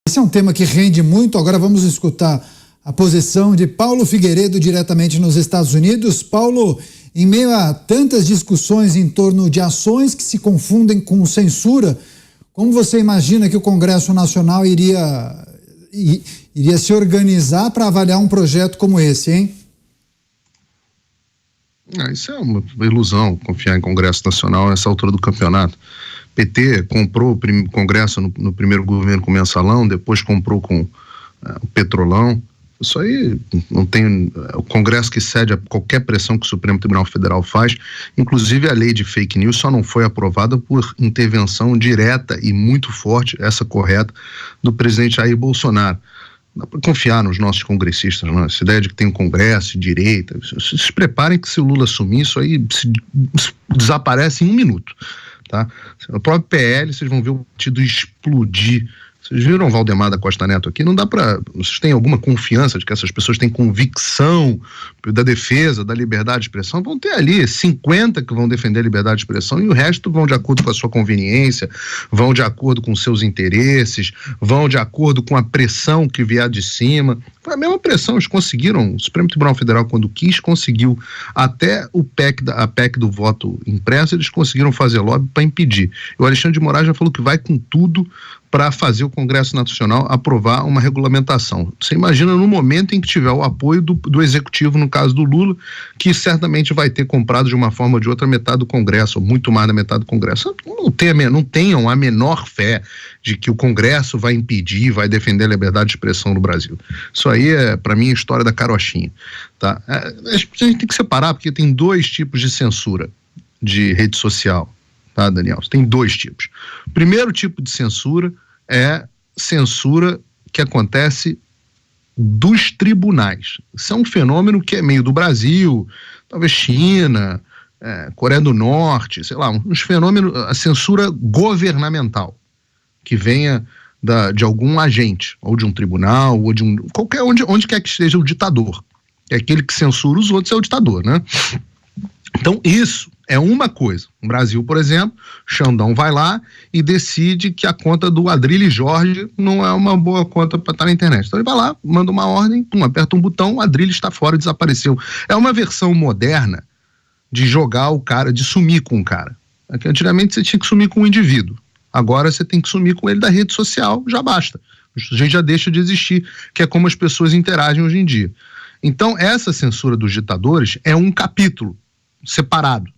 Esse é um tema que rende muito. Agora vamos escutar a posição de Paulo Figueiredo, diretamente nos Estados Unidos. Paulo, em meio a tantas discussões em torno de ações que se confundem com censura, como você imagina que o Congresso Nacional iria se organizar para avaliar um projeto como esse, hein? Isso é uma ilusão, confiar em Congresso Nacional nessa altura do campeonato. PT comprou o Congresso no primeiro governo com o Mensalão, depois comprou com o Petrolão. Isso aí não tem... O Congresso que cede a qualquer pressão que o Supremo Tribunal Federal faz, inclusive a lei de fake news só não foi aprovada por intervenção direta e muito forte, essa correta, do presidente Jair Bolsonaro. Não dá para confiar nos nossos congressistas, não. Essa ideia de que tem um Congresso, direita, se preparem que se o Lula assumir, isso aí desaparece em 1 minuto. Tá? O próprio PL, vocês vão ver o partido explodir. Vocês viram o Valdemar da Costa Neto aqui? Não dá para... Vocês têm alguma confiança de que essas pessoas têm convicção da defesa da liberdade de expressão? Vão ter ali 50 que vão defender a liberdade de expressão e o resto vão de acordo com a sua conveniência, vão de acordo com seus interesses, vão de acordo com a pressão que vier de cima. Foi a mesma pressão, eles conseguiram, o Supremo Tribunal Federal, quando quis, conseguiu até a PEC do voto impresso, eles conseguiram fazer lobby para impedir. O Alexandre de Moraes já falou que vai com tudo para fazer o Congresso Nacional aprovar uma regulamentação. Você imagina no momento em que tiver o apoio do Executivo, no caso do Lula, que certamente vai ter comprado de uma forma ou de outra metade do Congresso, ou muito mais da metade do Congresso. Não tenham a menor fé de que o Congresso vai impedir, vai defender a liberdade de expressão no Brasil. Isso aí é, para mim, a história da carochinha. Tá? A gente tem que separar, porque tem 2 tipos de censura de rede social. Tá, Daniel? Tem 2 tipos. O primeiro tipo de censura é censura que acontece dos tribunais. Isso é um fenômeno que é meio do Brasil, talvez China, Coreia do Norte, sei lá, uns fenômenos, a censura governamental, que venha de algum agente, ou de um tribunal, ou de onde quer que esteja o ditador. É aquele que censura os outros, é o ditador, né? Então, isso é uma coisa. No Brasil, por exemplo, Xandão vai lá e decide que a conta do Adrilles Jorge não é uma boa conta para estar na internet. Então ele vai lá, manda uma ordem, aperta um botão, o Adrilles está fora, desapareceu. É uma versão moderna de jogar o cara, de sumir com o cara. Antigamente você tinha que sumir com o indivíduo. Agora você tem que sumir com ele da rede social, já basta. A gente já deixa de existir, que é como as pessoas interagem hoje em dia. Então, essa censura dos ditadores é um capítulo separado.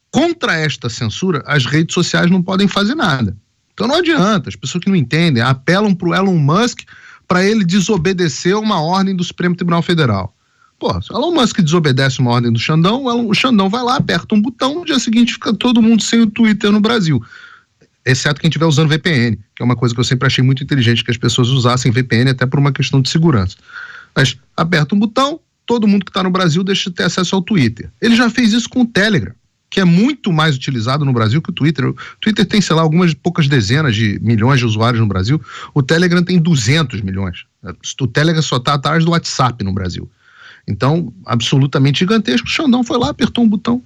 Contra esta censura, as redes sociais não podem fazer nada. Então não adianta, as pessoas que não entendem apelam para o Elon Musk para ele desobedecer uma ordem do Supremo Tribunal Federal. Pô, se o Elon Musk desobedece uma ordem do Xandão, o Xandão vai lá, aperta um botão, no dia seguinte fica todo mundo sem o Twitter no Brasil. Exceto quem estiver usando VPN, que é uma coisa que eu sempre achei muito inteligente, que as pessoas usassem VPN até por uma questão de segurança. Mas aperta um botão, todo mundo que está no Brasil deixa de ter acesso ao Twitter. Ele já fez isso com o Telegram, que é muito mais utilizado no Brasil que o Twitter. O Twitter tem, sei lá, algumas poucas dezenas de milhões de usuários no Brasil. O Telegram tem 200 milhões. O Telegram só está atrás do WhatsApp no Brasil. Então, absolutamente gigantesco. O Xandão foi lá, apertou um botão.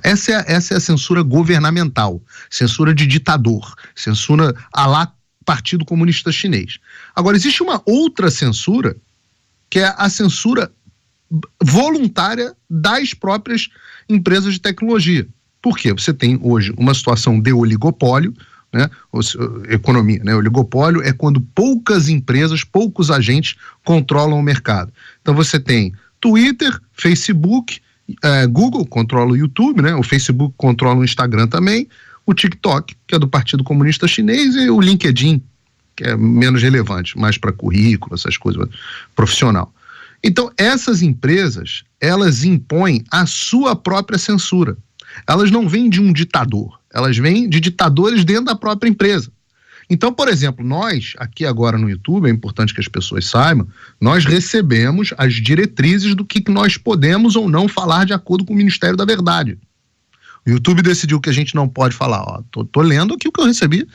Essa é a censura governamental. Censura de ditador. Censura à la Partido Comunista Chinês. Agora, existe uma outra censura, que é a censura voluntária das próprias empresas de tecnologia. Por quê? Você tem hoje uma situação de oligopólio, né? Economia, né? Oligopólio é quando poucas empresas, poucos agentes controlam o mercado. Então você tem Twitter, Facebook, Google controla o YouTube, né? O Facebook controla o Instagram também, o TikTok, que é do Partido Comunista Chinês, e o LinkedIn, que é menos relevante, mais para currículo, essas coisas, profissional. Então, essas empresas, elas impõem a sua própria censura. Elas não vêm de um ditador, elas vêm de ditadores dentro da própria empresa. Então, por exemplo, nós, aqui agora no YouTube, é importante que as pessoas saibam, nós recebemos as diretrizes do que nós podemos ou não falar de acordo com o Ministério da Verdade. O YouTube decidiu que a gente não pode falar. Tô lendo aqui o que eu recebi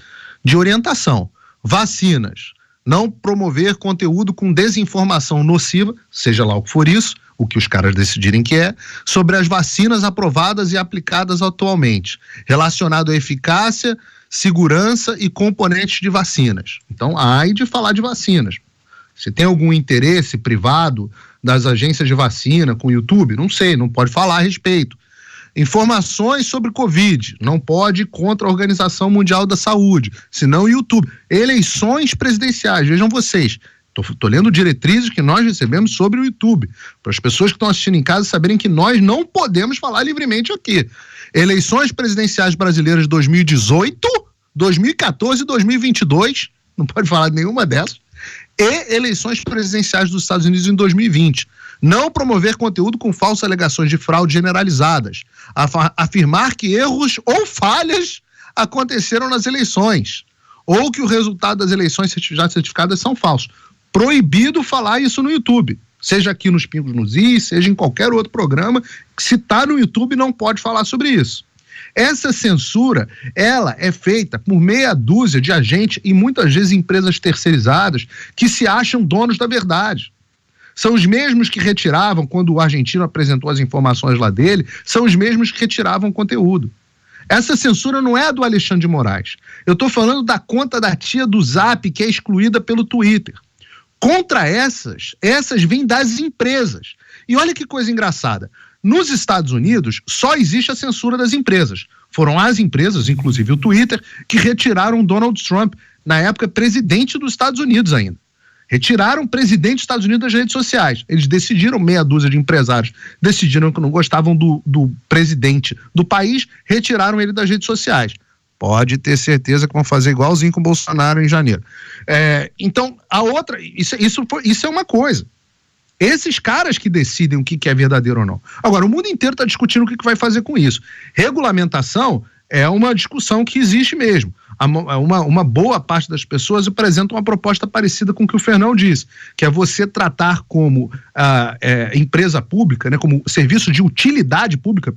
de orientação. Vacinas. Não promover conteúdo com desinformação nociva, seja lá o que for isso, o que os caras decidirem que é, sobre as vacinas aprovadas e aplicadas atualmente, relacionado à eficácia, segurança e componentes de vacinas. Então, ai de falar de vacinas. Se tem algum interesse privado das agências de vacina com o YouTube, não sei, não pode falar a respeito. Informações sobre Covid, não pode ir contra a Organização Mundial da Saúde, senão o YouTube. Eleições presidenciais, vejam vocês, estou lendo diretrizes que nós recebemos sobre o YouTube, para as pessoas que estão assistindo em casa saberem que nós não podemos falar livremente aqui. Eleições presidenciais brasileiras de 2018, 2014 e 2022, não pode falar de nenhuma dessas, e eleições presidenciais dos Estados Unidos em 2020. Não promover conteúdo com falsas alegações de fraude generalizadas. Afirmar que erros ou falhas aconteceram nas eleições. Ou que o resultado das eleições já certificadas são falsos. Proibido falar isso no YouTube. Seja aqui nos Pingos nos Is, seja em qualquer outro programa. Se está no YouTube, não pode falar sobre isso. Essa censura, ela é feita por meia dúzia de agentes e muitas vezes empresas terceirizadas que se acham donos da verdade. São os mesmos que retiravam, quando o argentino apresentou as informações lá dele, são os mesmos que retiravam o conteúdo. Essa censura não é a do Alexandre de Moraes. Eu estou falando da conta da tia do Zap, que é excluída pelo Twitter. Contra essas vêm das empresas. E olha que coisa engraçada. Nos Estados Unidos, só existe a censura das empresas. Foram as empresas, inclusive o Twitter, que retiraram Donald Trump, na época presidente dos Estados Unidos ainda. Retiraram o presidente dos Estados Unidos das redes sociais. Eles decidiram, meia dúzia de empresários, decidiram que não gostavam do presidente do país, retiraram ele das redes sociais. Pode ter certeza que vão fazer igualzinho com o Bolsonaro em janeiro. Então, a outra, isso é uma coisa. Esses caras que decidem o que é verdadeiro ou não. Agora, o mundo inteiro está discutindo o que vai fazer com isso. Regulamentação é uma discussão que existe mesmo. Uma boa parte das pessoas apresenta uma proposta parecida com o que o Fernão disse, que é você tratar como empresa pública, né, como serviço de utilidade pública,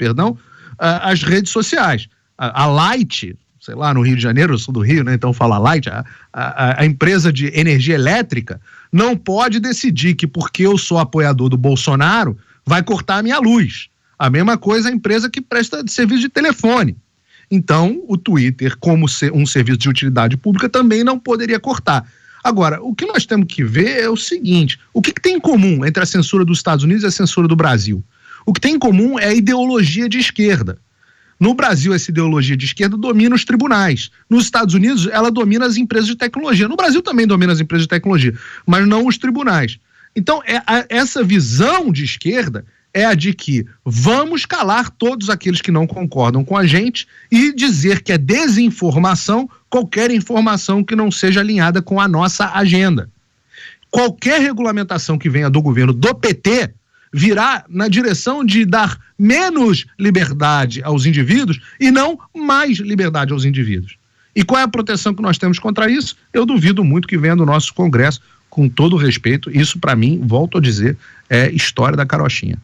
as redes sociais. A Light, sei lá, no Rio de Janeiro, eu sou do Rio, né, então fala Light, a empresa de energia elétrica não pode decidir que porque eu sou apoiador do Bolsonaro, vai cortar a minha luz. A mesma coisa a empresa que presta serviço de telefone. Então, o Twitter, como um serviço de utilidade pública, também não poderia cortar. Agora, o que nós temos que ver é o seguinte: o que tem em comum entre a censura dos Estados Unidos e a censura do Brasil? O que tem em comum é a ideologia de esquerda. No Brasil, essa ideologia de esquerda domina os tribunais. Nos Estados Unidos, ela domina as empresas de tecnologia. No Brasil também domina as empresas de tecnologia, mas não os tribunais. Então, essa visão de esquerda é a de que vamos calar todos aqueles que não concordam com a gente e dizer que é desinformação qualquer informação que não seja alinhada com a nossa agenda. Qualquer regulamentação que venha do governo do PT virá na direção de dar menos liberdade aos indivíduos e não mais liberdade aos indivíduos. E qual é a proteção que nós temos contra isso? Eu duvido muito que venha do nosso Congresso, com todo respeito. Isso, para mim, volto a dizer, é história da carochinha.